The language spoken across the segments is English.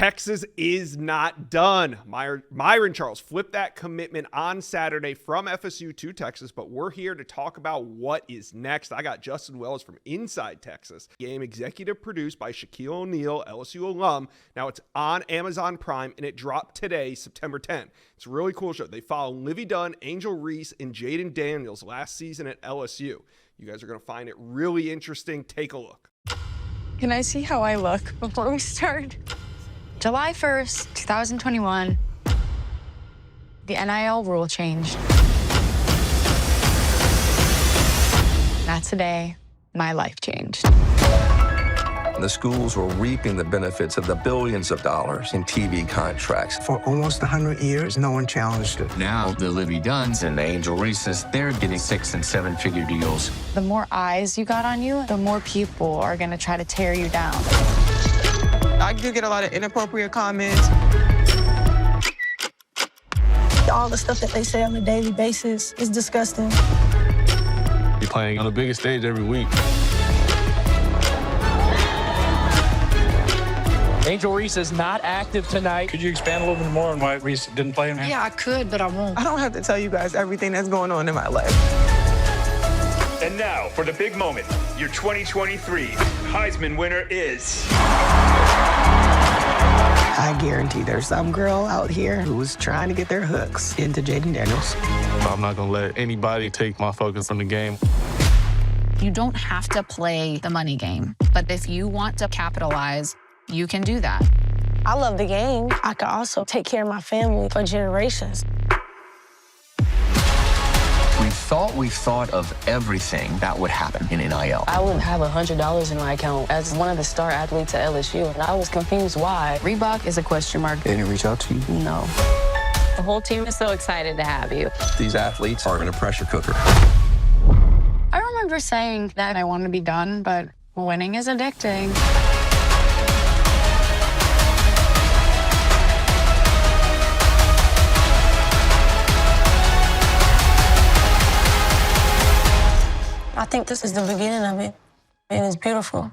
Texas is not done. Myron Charles flipped that commitment on Saturday from FSU to Texas, but we're here to talk about what is next. I got Justin Wells from Inside Texas. Game executive produced by Shaquille O'Neal, LSU alum. Now it's on Amazon Prime, and it dropped today, September 10th. It's a really cool show. They follow Livy Dunn, Angel Reese, and Jaden Daniels last season at LSU. You guys are going to find it really interesting. Take a look. Can I see how I look before we start? July 1st, 2021, the NIL rule changed. That's the day my life changed. The schools were reaping the benefits of the billions of dollars in TV contracts. For almost 100 years, no one challenged it. Now, the Livy Dunns and the Angel Reeses, they're getting 6- and 7-figure deals. The more eyes you got on you, the more people are gonna try to tear you down. I do get a lot of inappropriate comments. All the stuff that they say on a daily basis is disgusting. You're playing on the biggest stage every week. Angel Reese is not active tonight. Could you expand a little bit more on why Reese didn't play? Yeah, I could, but I won't. I don't have to tell you guys everything that's going on in my life. And now, for the big moment, your 2023 Heisman winner is... I guarantee there's some girl out here who's trying to get their hooks into Jaden Daniels. I'm not going to let anybody take my focus from the game. You don't have to play the money game, but if you want to capitalize, you can do that. I love the game. I can also take care of my family for generations. We thought of everything that would happen in NIL. I would have $100 in my account as one of the star athletes at LSU, and I was confused why. Reebok is a question mark. They didn't reach out to you? No. The whole team is so excited to have you. These athletes are in a pressure cooker. I remember saying that I want to be done, but winning is addicting. I think this is the beginning of it, and it's beautiful.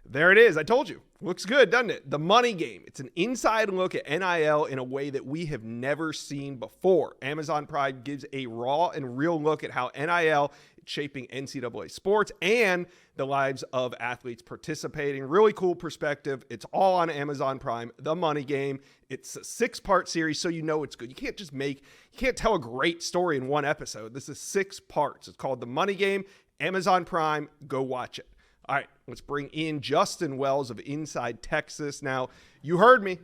There it is. I told you. Looks good, doesn't it? The money game. It's an inside look at NIL in a way that we have never seen before. Amazon Prime gives a raw and real look at how NIL is shaping NCAA sports and the lives of athletes participating. Really cool perspective. It's all on Amazon Prime. The money game. It's a 6-part series, so you know it's good. You can't tell a great story in one episode. This is 6 parts. It's called The Money Game. Amazon Prime. Go watch it. All right, let's bring in Justin Wells of Inside Texas. Now, you heard me.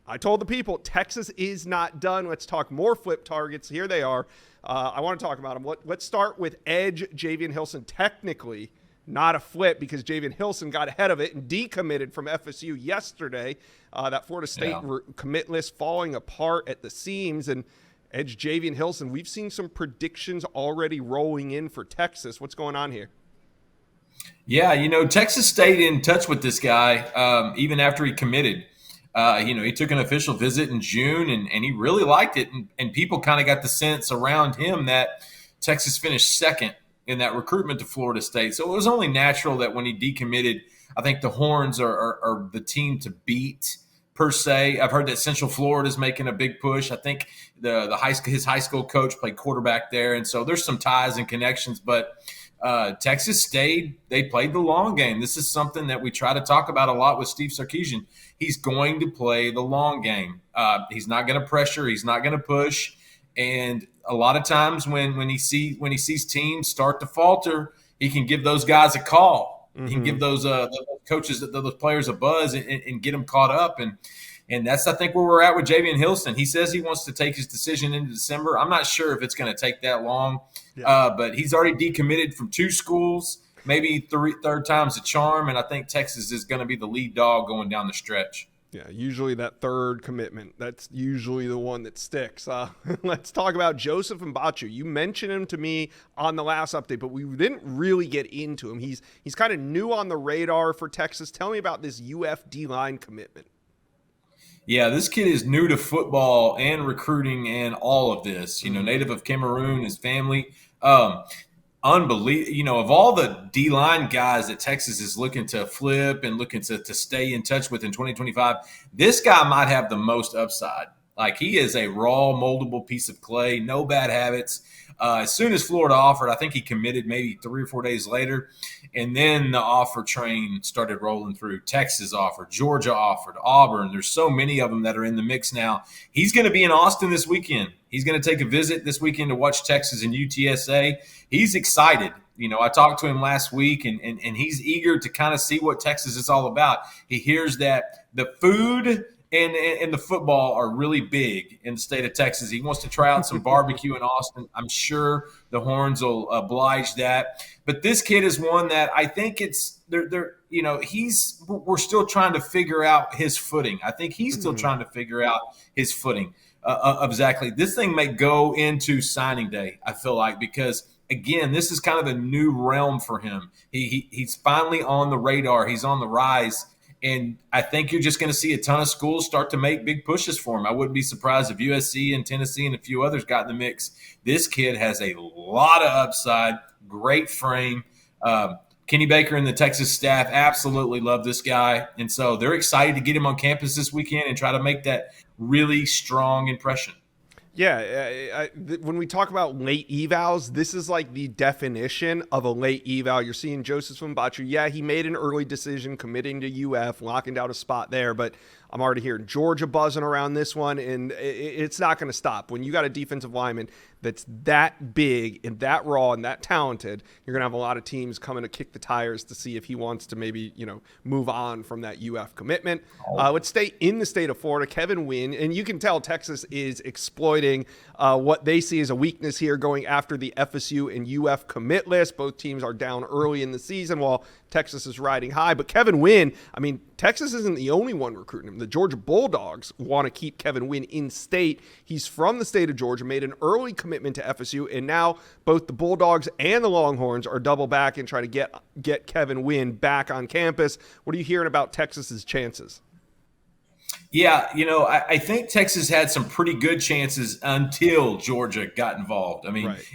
I told the people, Texas is not done. Let's talk more flip targets. Here they are. I want to talk about them. Let's start with Edge Javian Hilson. Technically, not a flip because Javian Hilson got ahead of it and decommitted from FSU yesterday. That Florida State commit list falling apart at the seams. And Edge Javian Hilson, we've seen some predictions already rolling in for Texas. What's going on here? Yeah, Texas stayed in touch with this guy even after he committed. He took an official visit in June, and he really liked it. And people kind of got the sense around him that Texas finished second in that recruitment to Florida State. So it was only natural that when he decommitted, I think the Horns are the team to beat per se. I've heard that Central Florida is making a big push. I think his high school coach played quarterback there. And so there's some ties and connections, but Texas stayed. They played the long game. This is something that we try to talk about a lot with Steve Sarkisian. He's going to play the long game. He's not going to pressure. He's not going to push. And a lot of times when he sees teams start to falter, he can give those guys a call. Mm-hmm. He can give those coaches, those players a buzz and get them caught up. And that's, I think, where we're at with Javian Hilson. He says he wants to take his decision into December. I'm not sure if it's going to take that long, but he's already decommitted from 2 schools, maybe third time's a charm, and I think Texas is going to be the lead dog going down the stretch. Yeah, usually that third commitment, that's usually the one that sticks. Let's talk about Joseph Mbatchou. You mentioned him to me on the last update, but we didn't really get into him. He's kind of new on the radar for Texas. Tell me about this UF D-line commitment. Yeah, this kid is new to football and recruiting and all of this. Native of Cameroon, his family. Unbelievable. Of all the D-line guys that Texas is looking to flip and looking to stay in touch with in 2025, this guy might have the most upside. Like, he is a raw, moldable piece of clay, no bad habits. As soon as Florida offered, I think he committed maybe 3 or 4 days later. And then the offer train started rolling through. Texas offered, Georgia offered, Auburn. There's so many of them that are in the mix now. He's going to be in Austin this weekend. He's going to take a visit this weekend to watch Texas and UTSA. He's excited. I talked to him last week, and he's eager to kind of see what Texas is all about. He hears that the food and the football are really big in the state of Texas. He wants to try out some barbecue in Austin. I'm sure the Horns will oblige that. But this kid is one that I think we're still trying to figure out his footing. I think he's still trying to figure out his footing of exactly. This thing may go into signing day, I feel like, because again, this is kind of a new realm for him. He's finally on the radar. He's on the rise. And I think you're just going to see a ton of schools start to make big pushes for him. I wouldn't be surprised if USC and Tennessee and a few others got in the mix. This kid has a lot of upside, great frame. Kenny Baker and the Texas staff absolutely love this guy. And so they're excited to get him on campus this weekend and try to make that really strong impression. Yeah, when we talk about late evals, this is like the definition of a late eval. You're seeing Joseph Mbatchou. Yeah, he made an early decision committing to UF, locking down a spot there, but I'm already hearing Georgia buzzing around this one, and it's not going to stop. When you got a defensive lineman that's that big and that raw and that talented, you're going to have a lot of teams coming to kick the tires to see if he wants to maybe, move on from that UF commitment. Let's stay in the state of Florida. Kevin Wynn, and you can tell Texas is exploiting what they see as a weakness here, going after the FSU and UF commit list. Both teams are down early in the season while Texas is riding high. But Kevin Wynn, Texas isn't the only one recruiting him. The Georgia Bulldogs want to keep Kevin Wynn in state. He's from the state of Georgia, made an early commitment to FSU, and now both the Bulldogs and the Longhorns are double back and trying to get Kevin Wynn back on campus. What are you hearing about Texas's chances? Yeah, I think Texas had some pretty good chances until Georgia got involved.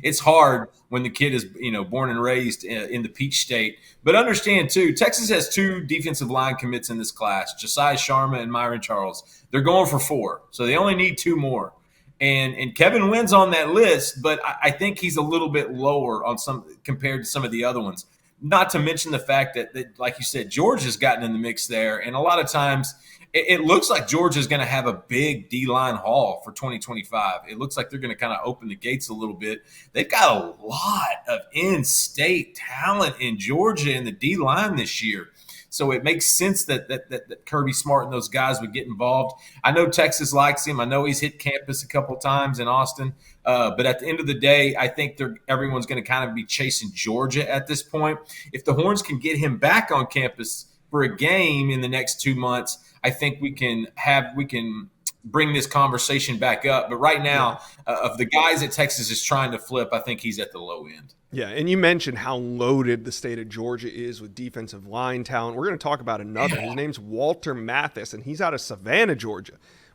It's hard when the kid is, born and raised in the Peach State. But understand, too, Texas has 2 defensive line commits in this class, Josiah Sharma and Myron Charles. They're going for 4, so they only need 2 more. And Kevin Wynn's on that list, but I think he's a little bit lower on some compared to some of the other ones. Not to mention the fact that like you said, Georgia's gotten in the mix there, and a lot of times – it looks like Georgia's going to have a big D-line haul for 2025. It looks like they're going to kind of open the gates a little bit. They've got a lot of in-state talent in Georgia in the D-line this year. So it makes sense that Kirby Smart and those guys would get involved. I know Texas likes him. I know he's hit campus a couple times in Austin. But at the end of the day, I think everyone's going to kind of be chasing Georgia at this point. If the Horns can get him back on campus for a game in the next 2 months, I think we can bring this conversation back up. But right now, of the guys that Texas is trying to flip, I think he's at the low end. Yeah, and you mentioned how loaded the state of Georgia is with defensive line talent. We're going to talk about another. Yeah. His name's Walter Mathis, and he's out of Savannah, Georgia.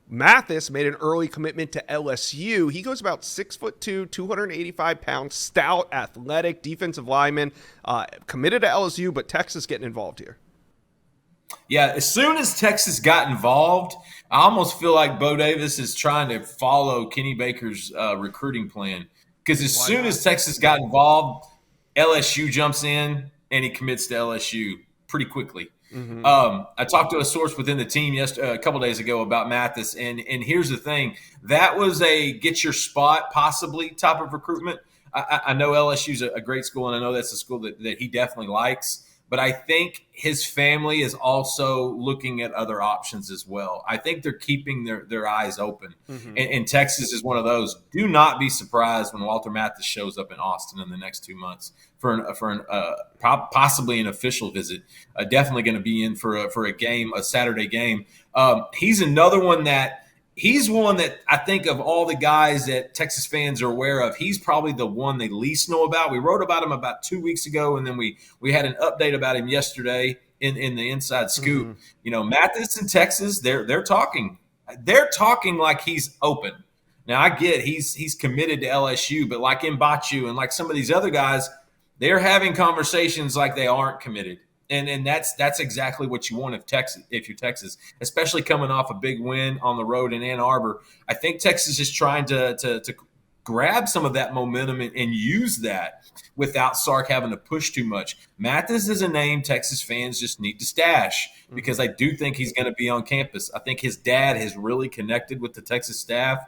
Mathis made an early commitment to LSU. He goes about 6'2", 285 pounds, stout, athletic defensive lineman, committed to LSU, but Texas getting involved here. Yeah, as soon as Texas got involved, I almost feel like Bo Davis is trying to follow Kenny Baker's recruiting plan. Because as soon as Texas got involved, LSU jumps in and he commits to LSU pretty quickly. Mm-hmm. I talked to a source within the team a couple days ago about Mathis, and here's the thing. That was a get your spot possibly type of recruitment. I know LSU's a great school, and I know that's a school that he definitely likes. But I think his family is also looking at other options as well. I think they're keeping their eyes open. Mm-hmm. And Texas is one of those. Do not be surprised when Walter Mathis shows up in Austin in the next 2 months for possibly an official visit. Definitely going to be in for a game, a Saturday game. He's another one that – he's one that I think of all the guys that Texas fans are aware of, he's probably the one they least know about. We wrote about him about 2 weeks ago, and then we had an update about him yesterday in the Inside Scoop. Mm-hmm. Mathis in Texas, they're talking. they're talking like he's open. Now I get he's committed to LSU, but like Mbatchou and like some of these other guys, they're having conversations like they aren't committed. And that's exactly what you want if you're Texas, especially coming off a big win on the road in Ann Arbor. I think Texas is trying to grab some of that momentum and use that without Sark having to push too much. Mathis is a name Texas fans just need to stash because I do think he's going to be on campus. I think his dad has really connected with the Texas staff,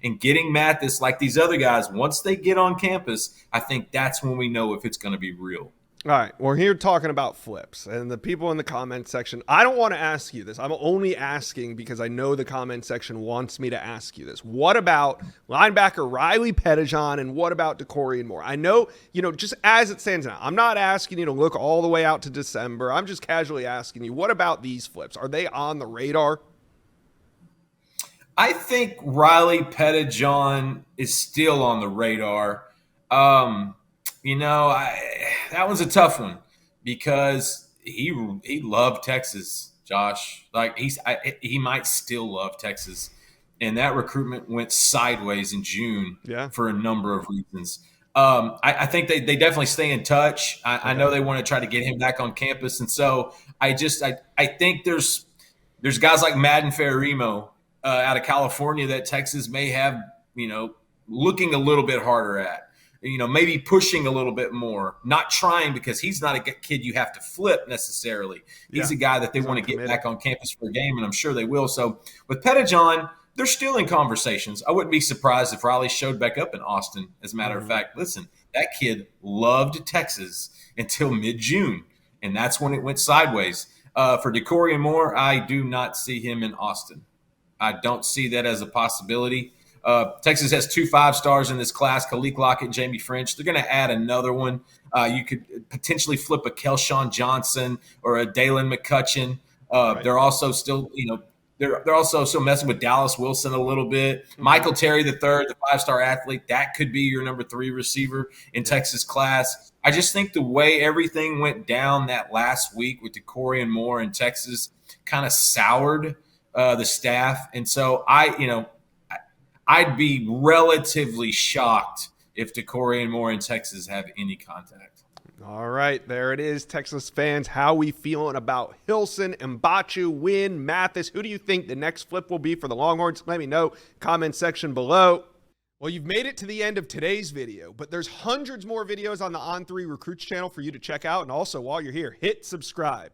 and getting Mathis, like these other guys, once they get on campus, I think that's when we know if it's going to be real. All right, we're here talking about flips, and the people in the comment section, I don't want to ask you this. I'm only asking because I know the comment section wants me to ask you this. What about linebacker Riley Pettijohn, and what about Decorian Moore? I know, just as it stands now, I'm not asking you to look all the way out to December. I'm just casually asking you, what about these flips? Are they on the radar? I think Riley Pettijohn is still on the radar. That was a tough one because he loved Texas, Josh. Like he might still love Texas, and that recruitment went sideways in June for a number of reasons. I think they definitely stay in touch. I know they want to try to get him back on campus, and so I think there's guys like Madden Ferrimo out of California that Texas may have looking a little bit harder at. Maybe pushing a little bit more, not trying because he's not a kid you have to flip necessarily. He's a guy that they want to get back on campus for a game, and I'm sure they will. So with Pettijohn, they're still in conversations. I wouldn't be surprised if Riley showed back up in Austin. As a matter of fact, listen, that kid loved Texas until mid-June, and that's when it went sideways. For Decorian Moore, I do not see him in Austin. I don't see that as a possibility. Texas has 2 5-stars in this class, Khalik Lockett and Jamie French. They're going to add another one. You could potentially flip a Kelshawn Johnson or a Dalen McCutcheon. They're also still, they're also still messing with Dallas Wilson a little bit. Michael Terry III, the 5-star athlete, that could be your number 3 receiver in Texas class. I just think the way everything went down that last week with Decorian Moore in Texas kind of soured the staff. And so I'd be relatively shocked if Decorian Moore in Texas have any contact. All right, there it is, Texas fans. How we feeling about Hilson, Mbatchou, Wynn, Mathis? Who do you think the next flip will be for the Longhorns? Let me know. Comment section below. Well, you've made it to the end of today's video, but there's hundreds more videos on the On3 Recruits channel for you to check out. And also, while you're here, hit subscribe.